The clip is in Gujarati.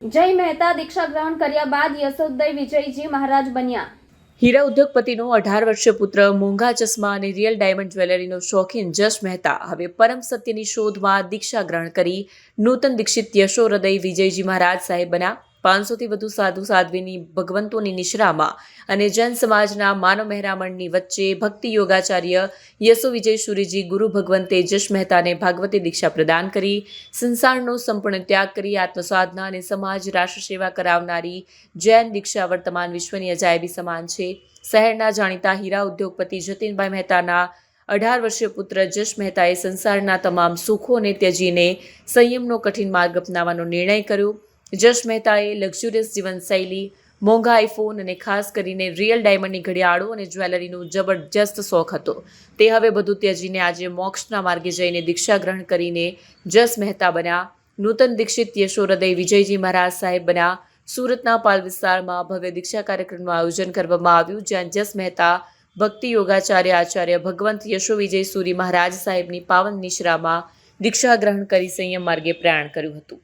જય મહેતા દીક્ષા ગ્રહણ કર્યા બાદ યશોદય વિજયજી મહારાજ બન્યા। હીરા ઉદ્યોગપતિનો 18 વર્ષીય પુત્ર મોંઘા ચશ્મા અને રિયલ ડાયમંડ જ્વેલરીનો શોખીન જશ મહેતા હવે પરમ સત્યની શોધમાં દીક્ષા ગ્રહણ કરી નૂતન દીક્ષિત યશોહૃદય વિજયજી મહારાજ સાહેબ બન્યા। 500થી વધુ સાધુ સાધ્વીની ભગવંતોની નિશ્રામાં અને જૈન સમાજના માનવ મહેરામણની વચ્ચે ભક્તિ યોગાચાર્ય યશો વિજય સુરીજી ગુરુ ભગવંતે જશ મહેતાને ભાગવતી દીક્ષા પ્રદાન કરી સંસારનો સંપૂર્ણ ત્યાગ કરી આત્મસાધના અને સમાજ રાષ્ટ્ર સેવા કરાવનારી જૈન દીક્ષા વર્તમાન વિશ્વની અજાયબી સમાન છે। શહેરના જાણીતા હીરા ઉદ્યોગપતિ જતીનભાઈ મહેતાના 18 વર્ષીય પુત્ર જશ મહેતાએ સંસારના તમામ સુખોને ત્યજીને સંયમનો કઠિન માર્ગ અપનાવવાનો નિર્ણય કર્યો। જશ મહેતાએ લક્ઝુરિયસ જીવનશૈલી, મોંઘા આઈફોન અને ખાસ કરીને રિયલ ડાયમંડની ઘડિયાળો અને જ્વેલરીનો જબરજસ્ત શોખ હતો। તે હવે બધું ત્યજીને આજે મોક્ષના માર્ગે જઈને દીક્ષા ગ્રહણ કરીને જશ મહેતા બન્યા। નૂતન દીક્ષિત યશોહૃદય વિજયજી મહારાજ સાહેબ બન્યા। સુરતના પાલ વિસ્તારમાં ભવ્ય દીક્ષા કાર્યક્રમનું આયોજન કરવામાં આવ્યું, જ્યાં જશ મહેતા ભક્તિ યોગાચાર્ય આચાર્ય ભગવંત યશો વિજય સુરી મહારાજ સાહેબની પાવન નિશ્રામાં દીક્ષા ગ્રહણ કરી સંયમ માર્ગે પ્રયાણ કર્યું હતું।